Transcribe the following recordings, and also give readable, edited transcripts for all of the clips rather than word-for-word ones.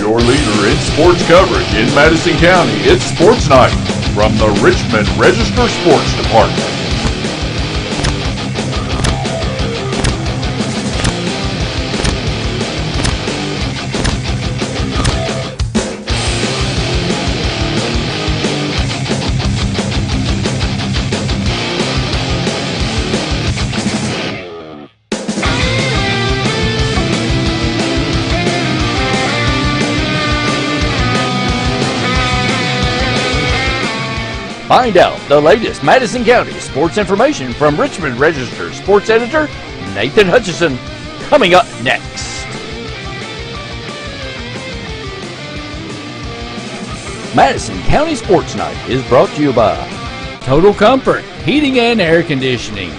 your leader in sports coverage in Madison County. It's Sports Night from the Richmond Register Sports Department. Find out the latest Madison County sports information from Richmond Register sports editor Nathan Hutchison, coming up next. Madison County Sports Night is brought to you by Total Comfort Heating and Air Conditioning.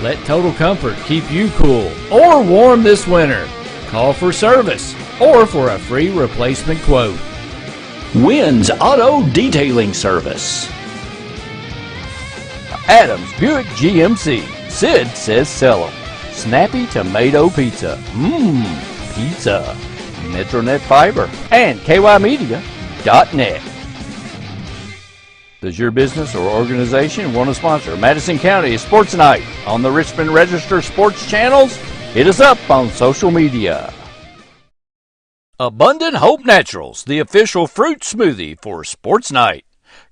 Let Total Comfort keep you cool or warm this winter. Call for service or for a free replacement quote. Wynn's Auto Detailing Service. Adams Buick GMC. Sid says sell 'em. Snappy Tomato Pizza. Pizza. Metronet Fiber. And KYmedia.net. Does your business or organization want to sponsor Madison County Sports Night on the Richmond Register Sports channels? Hit us up on social media. Abundant Hope Naturals, the official fruit smoothie for Sports Night.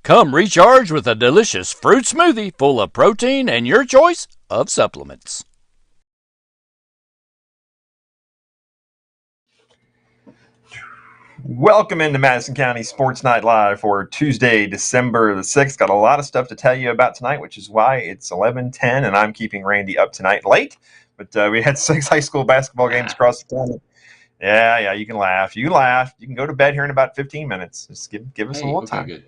Come recharge with a delicious fruit smoothie full of protein and your choice of supplements. Welcome into Madison County Sports Night Live for Tuesday, December the 6th. Got a lot of stuff to tell you about tonight, which is why it's 11:10, and I'm keeping Randy up tonight late. But we had 6 high school basketball games across the county. Yeah, you can laugh. You laugh. You can go to bed here in about 15 minutes. Just give us a little time. Good.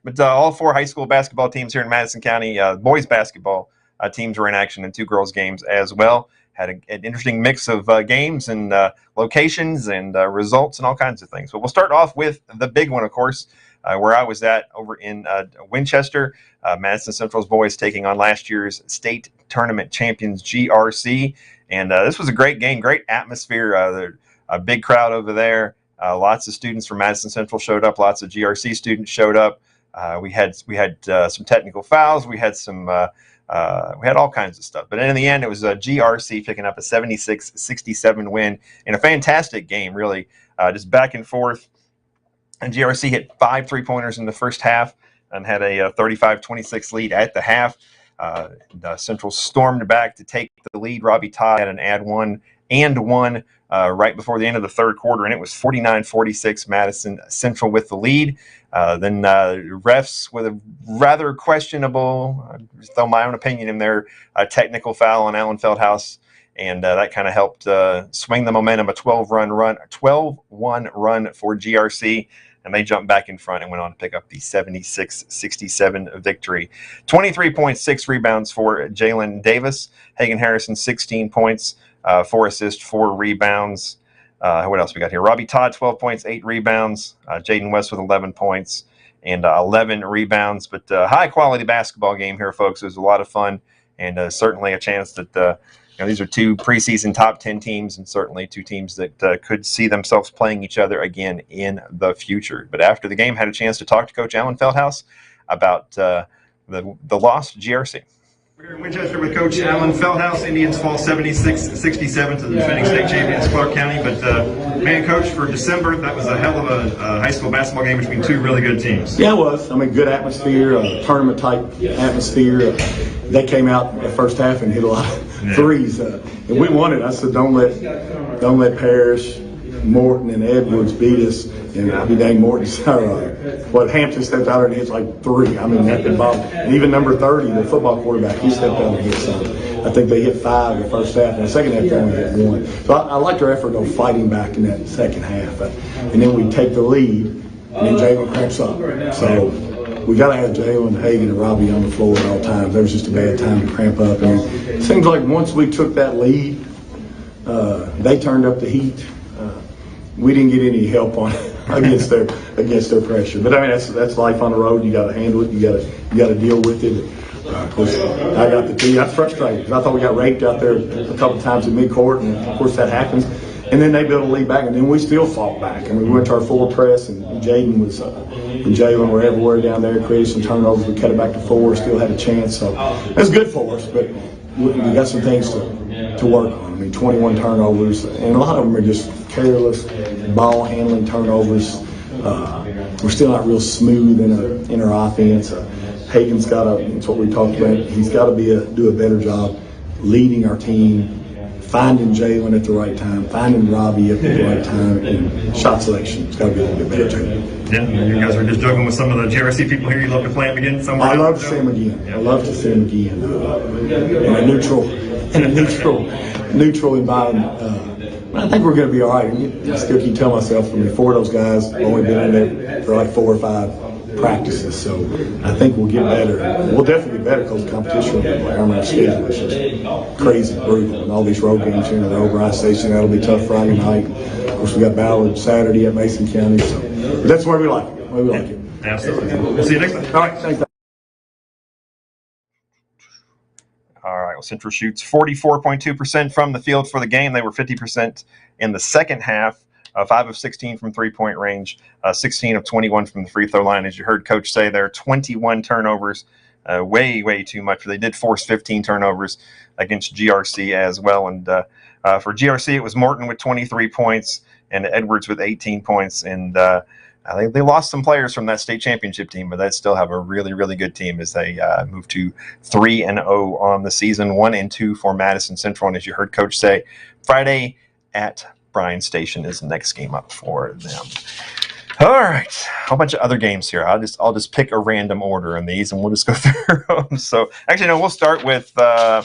But all 4 high school basketball teams here in Madison County, boys basketball teams were in action in 2 girls games as well. Had an interesting mix of games and locations and results and all kinds of things. But we'll start off with the big one, of course, where I was at over in Winchester. Madison Central's boys taking on last year's state tournament champions GRC. And this was a great game, great atmosphere. A big crowd over there. Lots of students from Madison Central showed up. Lots of GRC students showed up. We had some technical fouls. We had all kinds of stuff. But in the end, it was GRC picking up a 76-67 win in a fantastic game, really. Just back and forth. And GRC hit 5 3-pointers in the first half and had a 35-26 lead at the half. Central stormed back to take the lead. Robbie Todd had an add one right before the end of the third quarter, and it was 49-46 Madison Central with the lead. Then refs with a rather questionable, throw my own opinion in there, technical foul on Alan Feldhaus, and that kind of helped swing the momentum. A 12-1 run for GRC, and they jumped back in front and went on to pick up the 76-67 victory. 23 points, 6 rebounds for Jalen Davis. Hagan Harrison, 16 points, 4 assists, 4 rebounds. What else we got here? Robbie Todd, 12 points, 8 rebounds. Jaden West with 11 points and 11 rebounds. But high-quality basketball game here, folks. It was a lot of fun, and certainly a chance that these are 2 preseason top 10 teams, and certainly 2 teams that could see themselves playing each other again in the future. But after the game, had a chance to talk to Coach Alan Feldhaus about the loss to GRC. We're in Winchester with Coach Alan Feldhaus. Indians fall 76-67 to the defending state champions, Clark County. But, man, Coach, for December, that was a hell of a high school basketball game between 2 really good teams. Yeah, it was. I mean, good atmosphere, tournament-type atmosphere. They came out in the first half and hit a lot of threes. And we won it. I said, don't let Parrish, Morton, and Edwards beat us. And I'll be dang, Morton. Hampton stepped out there and hits like 3. I mean, that could ball. And even number 30, the football quarterback, he stepped out and hit something. I think they hit 5 the first half, and the second half they only hit 1. So I liked their effort of fighting back in that second half. And then we take the lead, and then Jalen cramps up. So we got to have Jalen, Hagan, and Robbie on the floor at all times. There was just a bad time to cramp up. And it seems like once we took that lead, they turned up the heat. We didn't get any help on against their pressure. But I mean, that's life on the road. You got to handle it. You got to deal with it. Of course, I got the team. I was frustrated because I thought we got raped out there a couple times in midcourt, and of course that happens. And then they built a lead back, and then we still fought back. And we went to our full press, and Jaden was and Jalen were everywhere down there, created some turnovers. We cut it back to 4, still had a chance. So that's good for us, but we got some things to work on. I mean, 21 turnovers, and a lot of them are just careless ball handling turnovers. We're still not real smooth in our offense. Hagen's got to, it's what we talked about, he's got to do a better job leading our team, finding Jalen at the right time, finding Robbie at the right time, and shot selection. It's got to be a little bit better too. Yeah, you guys are just joking with some of the GRC people here. You'd love to play him again somewhere. I love to see him again. Yeah. I love to see him again in a neutral environment. I think we're going to be all right. I still keep telling myself, 4 of those guys have only been in there for like 4 or 5 practices, so I think we'll get better. We'll definitely get better because the competition on our schedule is just crazy brutal. And all these road games here in a row, Bryce Station, that'll be tough Friday night. Of course, we got Ballard Saturday at Mason County, so but that's where we like it. Absolutely. We'll see you next time. All right, thanks. All right, well, Central shoots 44.2% from the field for the game. They were 50% in the second half. 5 of 16 from three-point range, 16 of 21 from the free throw line. As you heard Coach say, there are 21 turnovers, way too much. They did force 15 turnovers against GRC as well. And for GRC, it was Morton with 23 points and Edwards with 18 points. And I think they lost some players from that state championship team, but they still have a really good team as they move to 3-0 on the season, 1-2 for Madison Central. And as you heard Coach say, Friday at Bryan Station is the next game up for them. All right, a whole bunch of other games here. I'll just pick a random order in these, and we'll just go through them. So actually, no, we'll start with what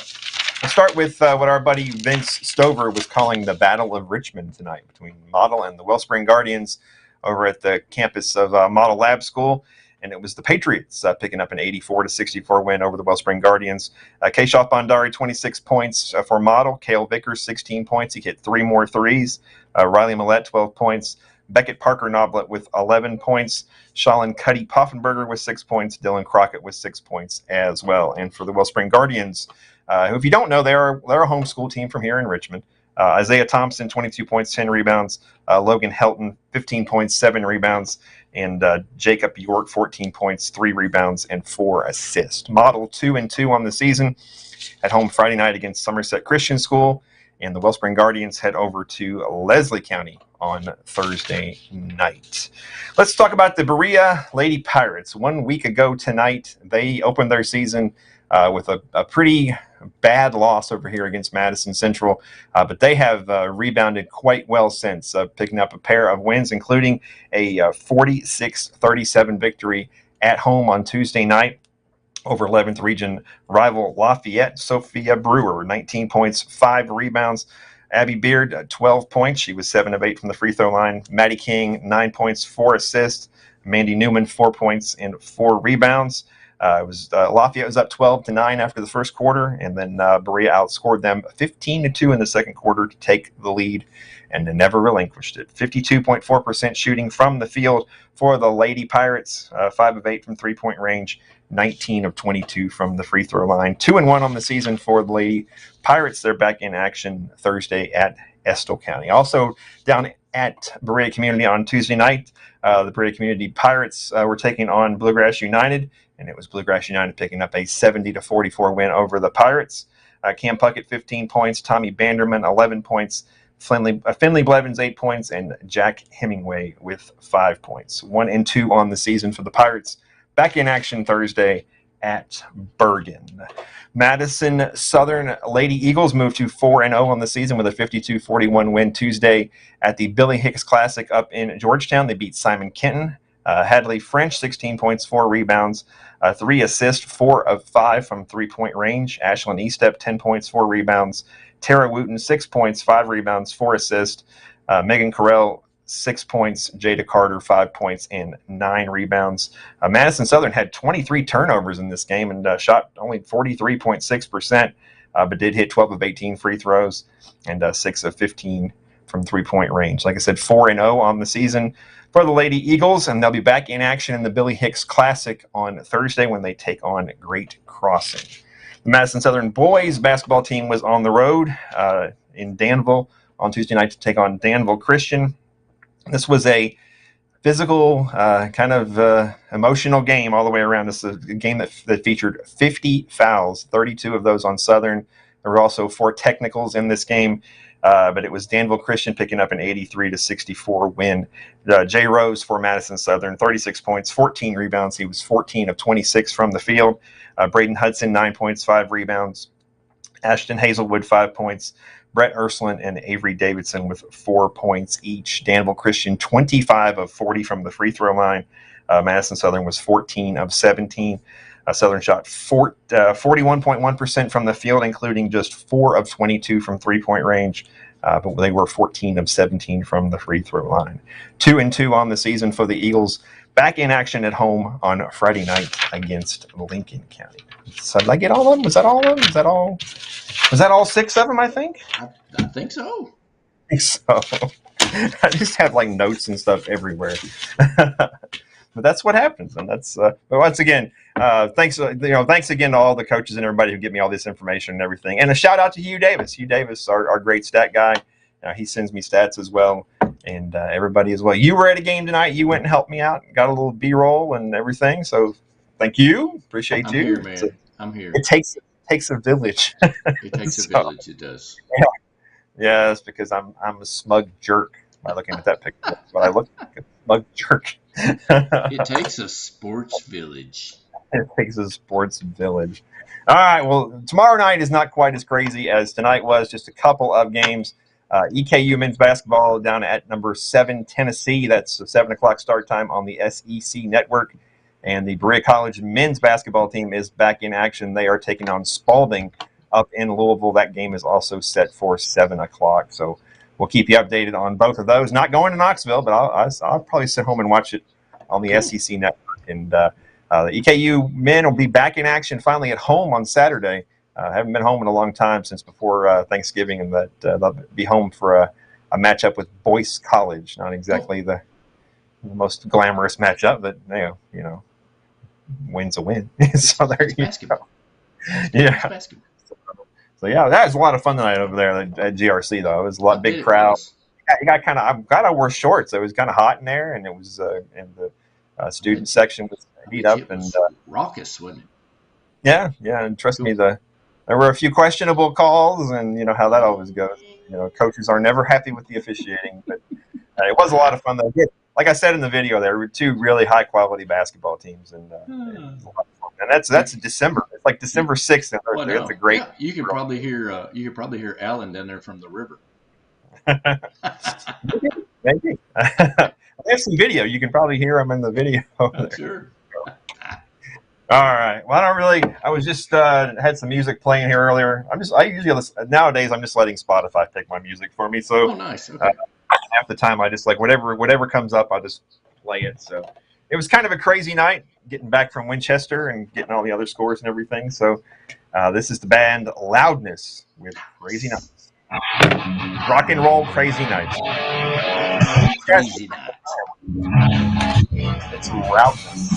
our buddy Vince Stover was calling the Battle of Richmond tonight between Model and the Wellspring Guardians over at the campus of Model Lab School. And it was the Patriots picking up an 84-64 win over the Wellspring Guardians. Keshav Bondari, 26 points for Model. Cale Vickers, 16 points. He hit 3 more threes. Riley Millette, 12 points. Beckett Parker Noblet with 11 points. Shalin Cuddy Poffenberger with 6 points. Dylan Crockett with 6 points as well. And for the Wellspring Guardians, who, if you don't know, they're a homeschool team from here in Richmond. Isaiah Thompson, 22 points, 10 rebounds. Logan Helton, 15 points, 7 rebounds. And Jacob York, 14 points, 3 rebounds, and 4 assists. Model 2-2 on the season. At home Friday night against Somerset Christian School. And the Wellspring Guardians head over to Leslie County on Thursday night. Let's talk about the Berea Lady Pirates. 1 week ago tonight, they opened their season with a pretty bad loss over here against Madison Central, but they have rebounded quite well since, picking up a pair of wins, including a 46-37 victory at home on Tuesday night over 11th region rival Lafayette. Sophia Brewer, 19 points, 5 rebounds. Abby Beard, 12 points. She was 7 of 8 from the free throw line. Maddie King, 9 points, 4 assists. Mandy Newman, 4 points and 4 rebounds. Lafayette was up 12-9 after the first quarter, and then Berea outscored them 15-2 in the second quarter to take the lead, and never relinquished it. 52.4% shooting from the field for the Lady Pirates, 5 of 8 from three-point range, 19 of 22 from the free throw line. 2-1 on the season for the Lady Pirates. They're back in action Thursday at Estill County. Also down at Berea Community on Tuesday night, the Berea Community Pirates were taking on Bluegrass United, and it was Bluegrass United picking up a 70-44 win over the Pirates. Cam Puckett, 15 points. Tommy Banderman, 11 points. Finley Blevins, 8 points. And Jack Hemingway with 5 points. 1-2 on the season for the Pirates. Back in action Thursday at Bergen. Madison Southern Lady Eagles moved to 4-0 on the season with a 52-41 win Tuesday at the Billy Hicks Classic up in Georgetown. They beat Simon Kenton. Hadley French, 16 points, 4 rebounds, 3 assists, 4 of 5 from three-point range. Ashlyn Estep, 10 points, 4 rebounds. Tara Wooten, 6 points, 5 rebounds, 4 assists. Megan Carell, 6 points. Jada Carter, 5 points and 9 rebounds. Madison Southern had 23 turnovers in this game and shot only 43.6%, but did hit 12 of 18 free throws and 6 of 15 from three-point range. Like I said, 4-0 on the season for the Lady Eagles, and they'll be back in action in the Billy Hicks Classic on Thursday when they take on Great Crossing. The Madison Southern boys basketball team was on the road in Danville on Tuesday night to take on Danville Christian. This was a physical, kind of emotional game all the way around. This is a game that featured 50 fouls, 32 of those on Southern. There were also 4 technicals in this game, but it was Danville Christian picking up an 83-64 win. Jay Rose for Madison Southern, 36 points, 14 rebounds. He was 14 of 26 from the field. Braden Hudson, 9 points, 5 rebounds. Ashton Hazelwood, 5 points. Brett Ursuline and Avery Davidson with 4 points each. Danville Christian, 25 of 40 from the free throw line. Madison Southern was 14 of 17. Southern shot 41.1% from the field, including just 4 of 22 from three-point range. But they were 14 of 17 from the free throw line. 2-2 on the season for the Eagles. Back in action at home on Friday night against Lincoln County. So did I get all of them? Was that all of them? Was that all 6 of them, I think? I think so. I think so. I just have like notes and stuff everywhere. But that's what happens, and that's. But once again, thanks. Thanks again to all the coaches and everybody who give me all this information and everything. And a shout out to Hugh Davis. Hugh Davis, our great stat guy. He sends me stats as well, and everybody as well. You were at a game tonight. You went and helped me out. Got a little B-roll and everything. So thank you. Appreciate I'm you. Here, man. I'm here. It takes a village. It takes a village. It does. Yeah, that's because I'm a smug jerk by looking at that picture. That's what I look like, a smug jerk. It takes a sports village. It takes a sports village. All right, well, tomorrow night is not quite as crazy as tonight was. Just a couple of games. EKU men's basketball down at number 7 Tennessee. That's a 7 o'clock start time on the SEC network. And the Berea College men's basketball team is back in action. They are taking on Spalding up in Louisville. That game is also set for 7 o'clock. So we'll keep you updated on both of those. Not going to Knoxville, but I'll probably sit home and watch it on the SEC network. And the EKU men will be back in action finally at home on Saturday. Haven't been home in a long time, since before Thanksgiving, and that they'll be home for a matchup with Boyce College. Not exactly the most glamorous matchup, but win's a win. So there you go. Yeah. So yeah, that was a lot of fun tonight over there at GRC though. It was a lot big crowd. You got kind of. I'm glad I wore shorts. It was kind of hot in there, and it was in the student section was heat up and raucous, wasn't it? Yeah, and trust me, there were a few questionable calls, and you know how that always goes. Coaches are never happy with the officiating, but it was a lot of fun though. Like I said in the video, there were 2 really high quality basketball teams, and it was a lot of fun. And that's December. It's like December 6th. And it's a great. Yeah, you could probably hear Alan down there from the river. Maybe. There's some video. You can probably hear him in the video. I'm sure. All right. Well, I was just had some music playing here earlier. I usually listen, nowadays I'm just letting Spotify pick my music for me. So nice. Okay. Half the time I just like whatever comes up, I'll just play it. So it was kind of a crazy night getting back from Winchester and getting all the other scores and everything. So this is the band Loudness with Crazy Nights. Rock and roll Crazy Nights. Crazy Nights. It's Loudness.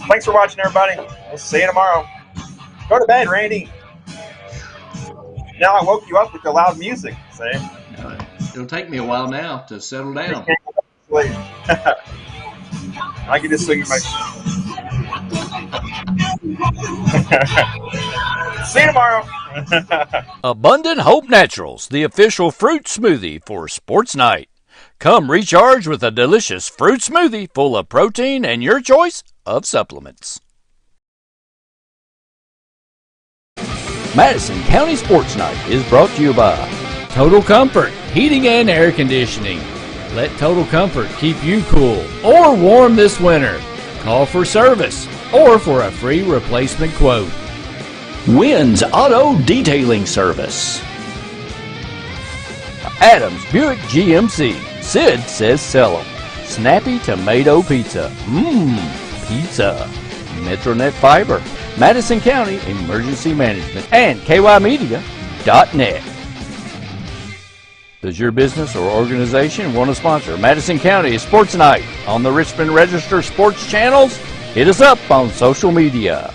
Thanks for watching, everybody. We'll see you tomorrow. Go to bed, Randy. Now I woke you up with the loud music. See? It'll take me a while now to settle down. I can just sing my. See you tomorrow. Abundant Hope Naturals, the official fruit smoothie for Sports Night. Come recharge with a delicious fruit smoothie full of protein and your choice of supplements. Madison County Sports Night is brought to you by Total Comfort Heating and Air Conditioning. Let Total Comfort keep you cool or warm this winter. Call for service or for a free replacement quote. Wynn's Auto Detailing Service. Adams Buick GMC. Sid says sell 'em. Snappy Tomato Pizza. Pizza. Metronet Fiber. Madison County Emergency Management. And KYmedia.net. Does your business or organization want to sponsor Madison County Sports Night on the Richmond Register Sports channels? Hit us up on social media.